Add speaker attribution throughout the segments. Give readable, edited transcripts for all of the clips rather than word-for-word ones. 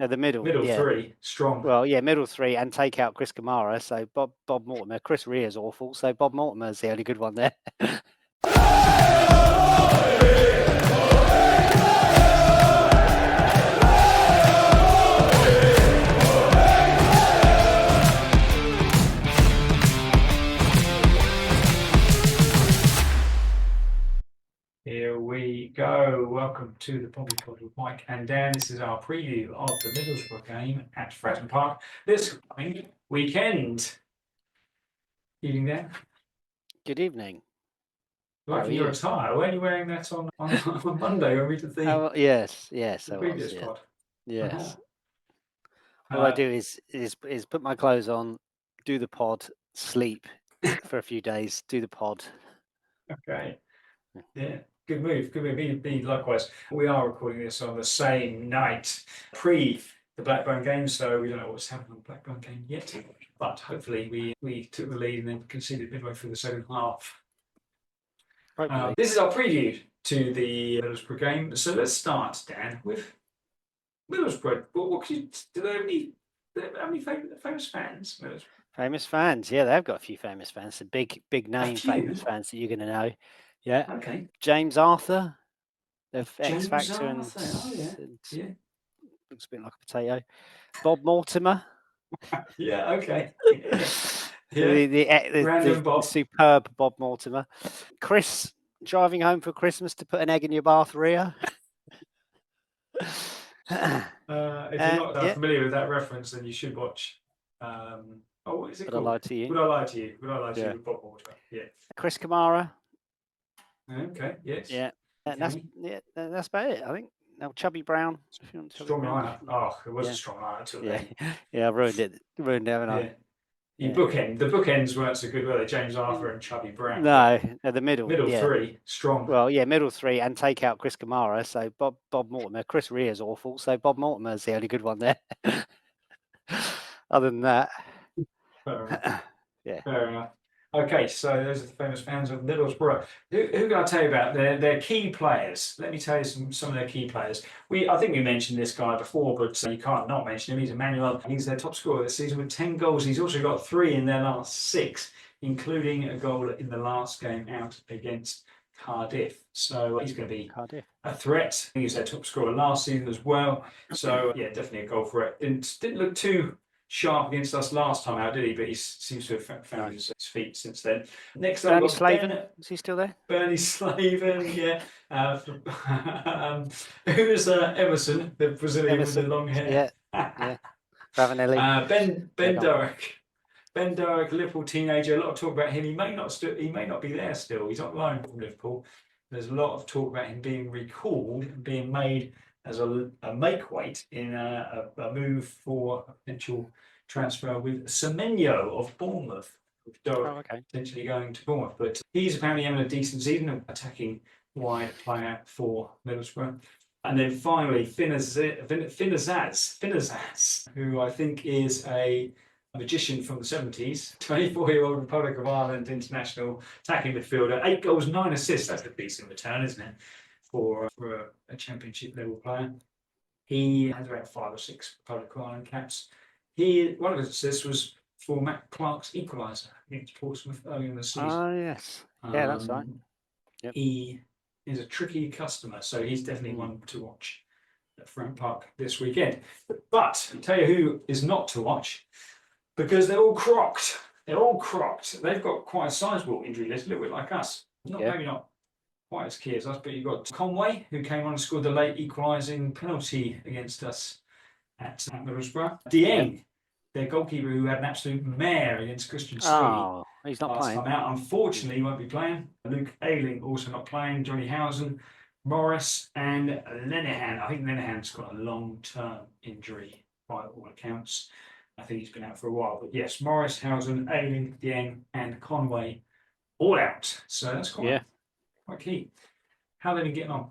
Speaker 1: The middle
Speaker 2: three, strong.
Speaker 1: Well, yeah, middle three and take out Chris Kamara. So Bob Mortimer. Chris Rear's awful. So Bob Mortimer's the only good one there.
Speaker 2: Here we go. Welcome to the Pompey Pod with Mike and Dan. This is our preview of the Middlesbrough game at Fratton Park this coming weekend. Evening, Dan.
Speaker 1: Good evening.
Speaker 2: Like your attire. Weren't you wearing that on Monday when we did the
Speaker 1: yes,
Speaker 2: the previous pod?
Speaker 1: Yes. All I do is put my clothes on, do the pod, sleep for a few days, do the pod.
Speaker 2: Okay. Yeah. Good move. Me, likewise. We are recording this on the same night pre the Blackburn game, so we don't know what's happened on the Blackburn game yet. But hopefully we took the lead and then conceded midway through the second half. This is our preview to the Middlesbrough game. So let's start, Dan, with Middlesbrough. Do they have any famous fans?
Speaker 1: Famous fans, yeah, they've got a few famous fans. Some big name famous fans that you're going to know. Yeah.
Speaker 2: Okay.
Speaker 1: James Arthur of X
Speaker 2: James
Speaker 1: Factor
Speaker 2: Arthur.
Speaker 1: and
Speaker 2: yeah.
Speaker 1: Looks a bit like a potato. Bob Mortimer.
Speaker 2: Yeah. Okay.
Speaker 1: The superb Bob Mortimer. Chris driving home for Christmas to put an egg in your bath, Rio.
Speaker 2: If you're not familiar with that reference, then you should watch. What is it called?
Speaker 1: Would I Lie to You?
Speaker 2: Would I Lie to You? Would I Lie to You with Bob Mortimer? Yeah.
Speaker 1: Chris Kamara.
Speaker 2: Okay. Yes.
Speaker 1: Yeah. Okay. That's about it, I think. Now, Chubby Brown.
Speaker 2: Strong lineup. Oh, it was a strong lineup till then.
Speaker 1: Yeah, I ruined it, haven't I?
Speaker 2: The bookends weren't so good, were they? James Arthur and Chubby Brown.
Speaker 1: No, the middle
Speaker 2: three, strong.
Speaker 1: Well, yeah, middle three and take out Chris Kamara. So Bob Mortimer. Chris Rear's awful. So Bob Mortimer's the only good one there. Other than that.
Speaker 2: Fair enough. Fair enough. Okay, so those are the famous fans of Middlesbrough. Who can I tell you about? Their key players. Let me tell you some of their key players. I think we mentioned this guy before, but you can't not mention him. He's Emmanuel. He's their top scorer this season with 10 goals. He's also got 3 in their last 6, including a goal in the last game out against Cardiff. So he's going to be a threat. He was their top scorer last season as well. So yeah, definitely a goal threat. Didn't look too sharp against us last time out, did he? But he seems to have found his feet since then. Next up,
Speaker 1: Bernie Slaven. Is he still there?
Speaker 2: Bernie Slaven, yeah. Who's Emerson, the Brazilian with the long hair?
Speaker 1: Yeah. Ravanelli.
Speaker 2: Ben Durek. Ben Durek, Liverpool teenager. A lot of talk about him. He may not be there still. He's on loan from Liverpool. There's a lot of talk about him being recalled and being made as a make weight in a move for a potential transfer with Semenyo of Bournemouth, with Durek potentially going to Bournemouth. But he's apparently having a decent season, attacking wide player for Middlesbrough. And then finally, Finazaz, who I think is a magician from the 70s, 24-year-old Republic of Ireland international attacking midfielder, 8 goals, 9 assists. That's a decent return, isn't it? For a championship level player. He has about 5 or 6 Republic of Ireland caps. One of his assists was for Matt Clark's equaliser against Portsmouth earlier in the season.
Speaker 1: Oh, yes. Yeah, that's right.
Speaker 2: Yep. He is a tricky customer, so he's definitely one to watch at Fratton Park this weekend. But I'll tell you who is not to watch, because they're all crocked. They've got quite a sizable injury list, a little bit like us. Maybe not quite as key as us, but you've got Conway, who came on and scored the late equalising penalty against us at Middlesbrough. Dieng, their goalkeeper, who had an absolute mare against Christian Street.
Speaker 1: Oh, he's not playing.
Speaker 2: Time out. Unfortunately, he won't be playing. Luke Ayling also not playing. Johnny Housen, Morris, and Lenihan. I think Lenihan's got a long-term injury by all accounts. I think he's been out for a while. But yes, Morris, Housen, Ayling, Dieng, and Conway all out. So that's quite key. How are they getting on?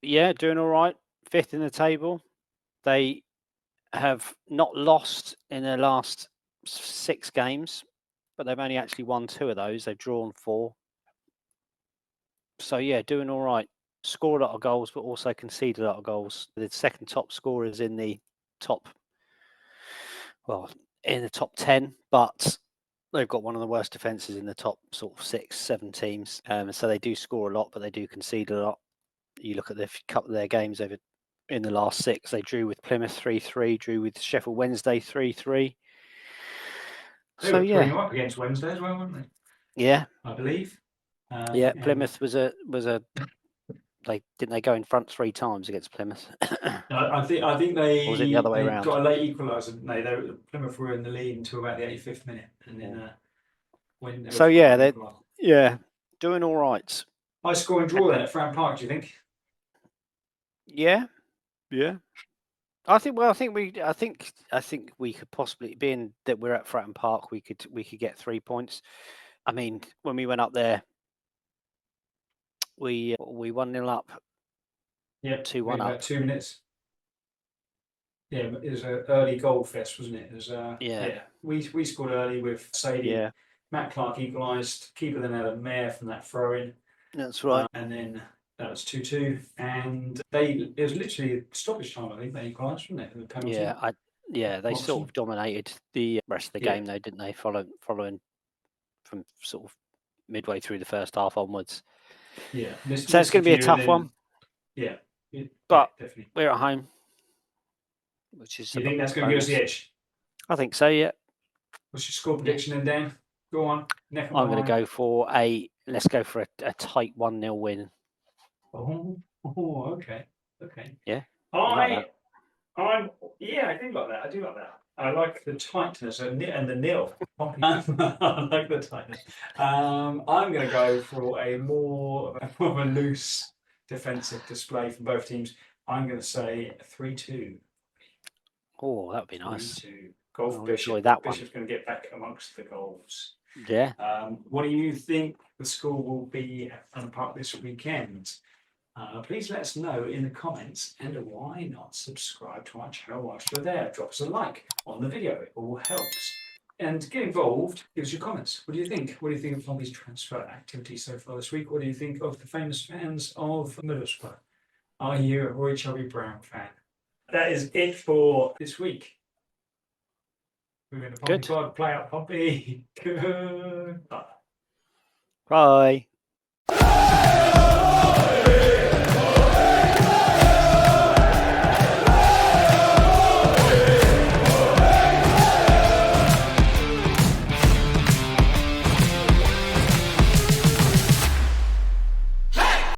Speaker 1: Yeah, doing all right. 5th in the table. They have not lost in their last 6 games, but they've only actually won 2 of those. They've drawn 4. So yeah, doing all right. Scored a lot of goals, but also conceded a lot of goals. The second top scorers in the in the top 10, but they've got one of the worst defences in the top sort of 6-7 teams. So they do score a lot, but they do concede a lot. You look at the couple of their games over in the last 6. They drew with Plymouth 3-3, drew with Sheffield Wednesday 3-3.
Speaker 2: They were 3-0 against Wednesday as well, weren't they?
Speaker 1: Yeah,
Speaker 2: I believe.
Speaker 1: Plymouth was a they go in front 3 times against Plymouth.
Speaker 2: I think they
Speaker 1: Or was it the other way around?
Speaker 2: Got a late equaliser, didn't they? Plymouth were in the lead until about the 85th minute, and then when
Speaker 1: they're doing all right.
Speaker 2: High scoring draw then at Fratton Park, do you think?
Speaker 1: Yeah. I think we could possibly, being that we're at Fratton Park, we could get 3 points. I mean, when we went up there, we 1-0 up.
Speaker 2: Yeah,
Speaker 1: 2-1 up.
Speaker 2: About 2 minutes. Yeah, it was an early goal fest, wasn't it? It was, we scored early with Sadie.
Speaker 1: Yeah.
Speaker 2: Matt Clark equalised. Keeper then had a mare from that throw-in.
Speaker 1: That's right.
Speaker 2: And then that was 2-2. And it was literally stoppage time, I think, they equalised, wasn't it? The penalty.
Speaker 1: They sort of dominated the rest of the game, though, didn't they? Following from sort of midway through the first half onwards.
Speaker 2: Yeah.
Speaker 1: So it's going to be a tough one.
Speaker 2: Yeah.
Speaker 1: But
Speaker 2: definitely.
Speaker 1: We're at home. Which is.
Speaker 2: You think that's going to give us the edge?
Speaker 1: I think so, yeah.
Speaker 2: What's your score prediction then, Dan? Go on.
Speaker 1: I'm going to go for let's go for a tight 1-0 win.
Speaker 2: Oh, okay.
Speaker 1: Yeah.
Speaker 2: I do like that. I like the tightness and the nil. I like the tightness. I'm going to go for a more of a loose defensive display from both teams. I'm going to say 3-2.
Speaker 1: Oh, that would be nice.
Speaker 2: 3-2. Goal for Bishop.
Speaker 1: Enjoy that one.
Speaker 2: Bishop's going to get back amongst the goals.
Speaker 1: Yeah.
Speaker 2: What do you think the score will be at Fratton Park this weekend? Please let us know in the comments, and why not subscribe to our channel whilst you're there. Drop us a like on the video, it all helps. And get involved, give us your comments. What do you think? What do you think of Pompey's transfer activity so far this week? What do you think of the famous fans of Middlesbrough? Are you a Roy Chubby Brown fan? That is it for this week. We're going to Pompey Club, play Up Pompey. Goodbye.
Speaker 1: Bye.